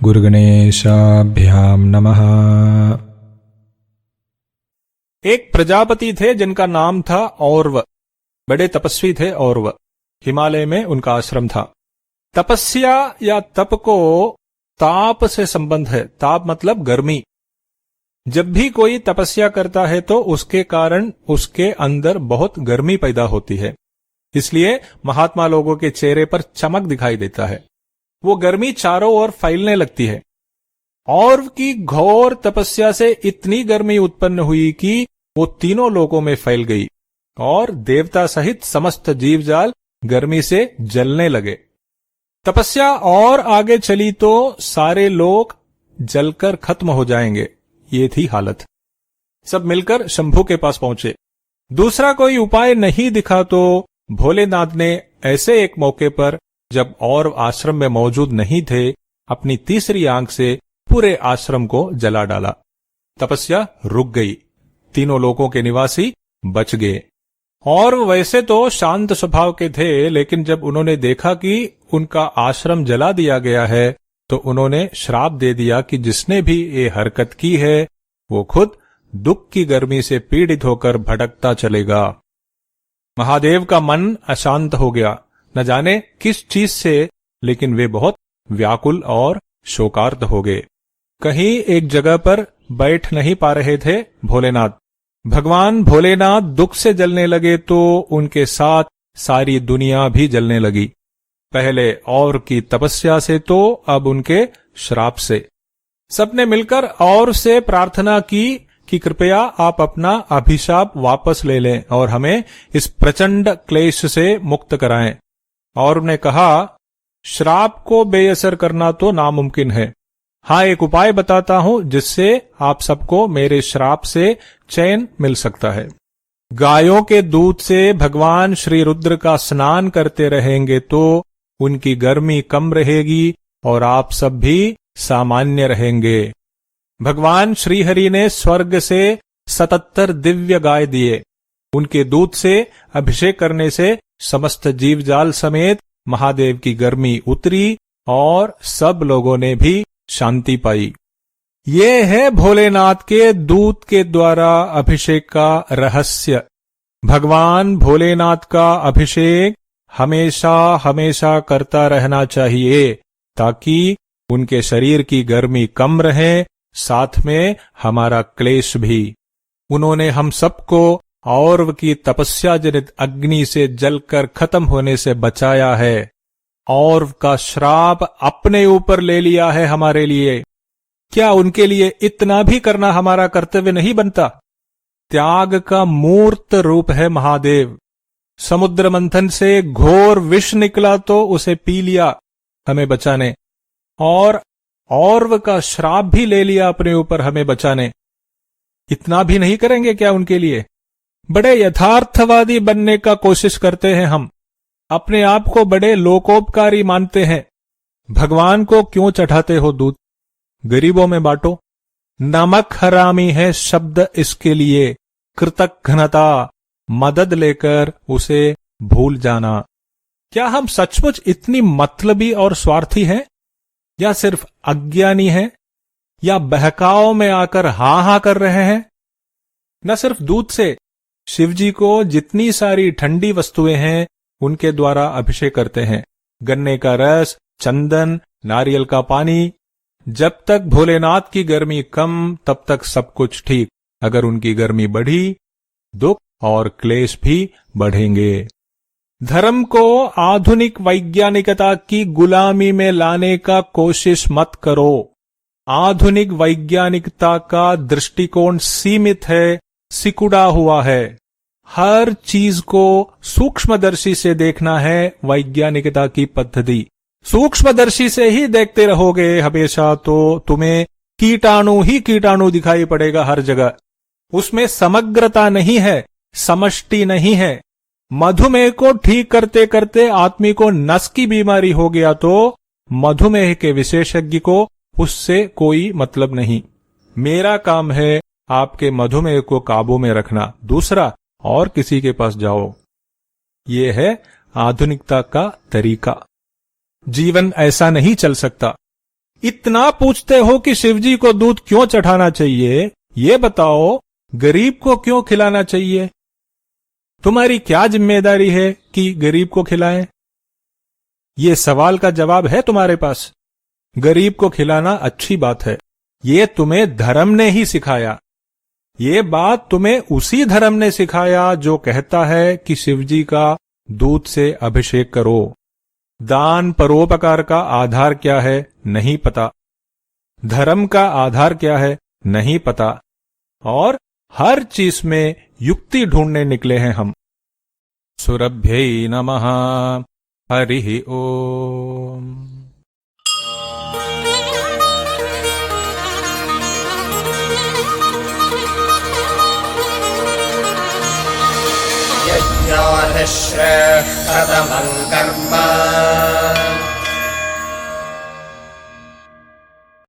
गुरुगणेशाभ्याम नमः। एक प्रजापति थे जिनका नाम था औरव। बड़े तपस्वी थे औरव। हिमालय में उनका आश्रम था। तपस्या या तप को ताप से संबंध है। ताप मतलब गर्मी। जब भी कोई तपस्या करता है तो उसके कारण उसके अंदर बहुत गर्मी पैदा होती है। इसलिए महात्मा लोगों के चेहरे पर चमक दिखाई देता है। वो गर्मी चारों ओर फैलने लगती है। और की घोर तपस्या से इतनी गर्मी उत्पन्न हुई कि वो तीनों लोकों में फैल गई और देवता सहित समस्त जीवजाल गर्मी से जलने लगे। तपस्या और आगे चली तो सारे लोग जलकर खत्म हो जाएंगे। ये थी हालत। सब मिलकर शंभू के पास पहुंचे। दूसरा कोई उपाय नहीं दिखा तो भोलेनाथ ने ऐसे एक मौके पर, जब और आश्रम में मौजूद नहीं थे, अपनी तीसरी आंख से पूरे आश्रम को जला डाला। तपस्या रुक गई। तीनों लोगों के निवासी बच गए। और वैसे तो शांत स्वभाव के थे, लेकिन जब उन्होंने देखा कि उनका आश्रम जला दिया गया है तो उन्होंने श्राप दे दिया कि जिसने भी ये हरकत की है वो खुद दुख की गर्मी से पीड़ित होकर भटकता चलेगा। महादेव का मन अशांत हो गया, न जाने किस चीज से, लेकिन वे बहुत व्याकुल और शोकार्त हो गए। कहीं एक जगह पर बैठ नहीं पा रहे थे भोलेनाथ। भगवान भोलेनाथ दुख से जलने लगे तो उनके साथ सारी दुनिया भी जलने लगी। पहले और की तपस्या से तो अब उनके श्राप से। सबने मिलकर और से प्रार्थना की कि कृपया आप अपना अभिशाप वापस ले लें और हमें इस प्रचंड क्लेश से मुक्त कराएं। और उन्होंने कहा, श्राप को बेअसर करना तो नामुमकिन है। हाँ, एक उपाय बताता हूं जिससे आप सबको मेरे श्राप से चैन मिल सकता है। गायों के दूध से भगवान श्री रुद्र का स्नान करते रहेंगे तो उनकी गर्मी कम रहेगी और आप सब भी सामान्य रहेंगे। भगवान श्रीहरि ने स्वर्ग से 77 दिव्य गाय दिए। उनके दूध से अभिषेक करने से समस्त जीवजाल समेत महादेव की गर्मी उतरी और सब लोगों ने भी शांति पाई। ये है भोलेनाथ के दूध के द्वारा अभिषेक का रहस्य। भगवान भोलेनाथ का अभिषेक हमेशा हमेशा करता रहना चाहिए ताकि उनके शरीर की गर्मी कम रहे, साथ में हमारा क्लेश भी। उन्होंने हम सबको औरव की तपस्या जनित अग्नि से जलकर खत्म होने से बचाया है। औरव का श्राप अपने ऊपर ले लिया है हमारे लिए। क्या उनके लिए इतना भी करना हमारा कर्तव्य नहीं बनता? त्याग का मूर्त रूप है महादेव। समुद्र मंथन से घोर विष निकला तो उसे पी लिया हमें बचाने, और औरव का श्राप भी ले लिया अपने ऊपर हमें बचाने। इतना भी नहीं करेंगे क्या उनके लिए? बड़े यथार्थवादी बनने का कोशिश करते हैं हम। अपने आप को बड़े लोकोपकारी मानते हैं। भगवान को क्यों चढ़ाते हो दूध? गरीबों में बांटो। नमक हरामी है शब्द इसके लिए। कृतघ्नता, मदद लेकर उसे भूल जाना। क्या हम सचमुच इतनी मतलबी और स्वार्थी हैं, या सिर्फ अज्ञानी हैं, या बहकाव में आकर हाँ हाँ कर रहे हैं? न सिर्फ दूध से, शिवजी को जितनी सारी ठंडी वस्तुएं हैं उनके द्वारा अभिषेक करते हैं। गन्ने का रस, चंदन, नारियल का पानी। जब तक भोलेनाथ की गर्मी कम, तब तक सब कुछ ठीक। अगर उनकी गर्मी बढ़ी, दुख और क्लेश भी बढ़ेंगे। धर्म को आधुनिक वैज्ञानिकता की गुलामी में लाने का कोशिश मत करो। आधुनिक वैज्ञानिकता का दृष्टिकोण सीमित है, सिकुड़ा हुआ है। हर चीज को सूक्ष्मदर्शी से देखना है वैज्ञानिकता की पद्धति। सूक्ष्मदर्शी से ही देखते रहोगे हमेशा तो तुम्हें कीटाणु ही कीटाणु दिखाई पड़ेगा हर जगह। उसमें समग्रता नहीं है, समष्टि नहीं है। मधुमेह को ठीक करते करते आदमी को नस की बीमारी हो गया तो मधुमेह के विशेषज्ञ को उससे कोई मतलब नहीं। मेरा काम है आपके मधुमेह को काबू में रखना। दूसरा, और किसी के पास जाओ। ये है आधुनिकता का तरीका। जीवन ऐसा नहीं चल सकता। इतना पूछते हो कि शिवजी को दूध क्यों चढ़ाना चाहिए, ये बताओ गरीब को क्यों खिलाना चाहिए? तुम्हारी क्या जिम्मेदारी है कि गरीब को खिलाएं? ये सवाल का जवाब है तुम्हारे पास। गरीब को खिलाना अच्छी बात है, ये तुम्हें धर्म ने ही सिखाया। ये बात तुम्हें उसी धर्म ने सिखाया जो कहता है कि शिवजी का दूध से अभिषेक करो। दान परोपकार का आधार क्या है नहीं पता, धर्म का आधार क्या है नहीं पता, और हर चीज में युक्ति ढूंढने निकले हैं हम। सुरभ्यै नमः। हरि ओम। यज्ञाधिश्रेष्ठतमं कर्म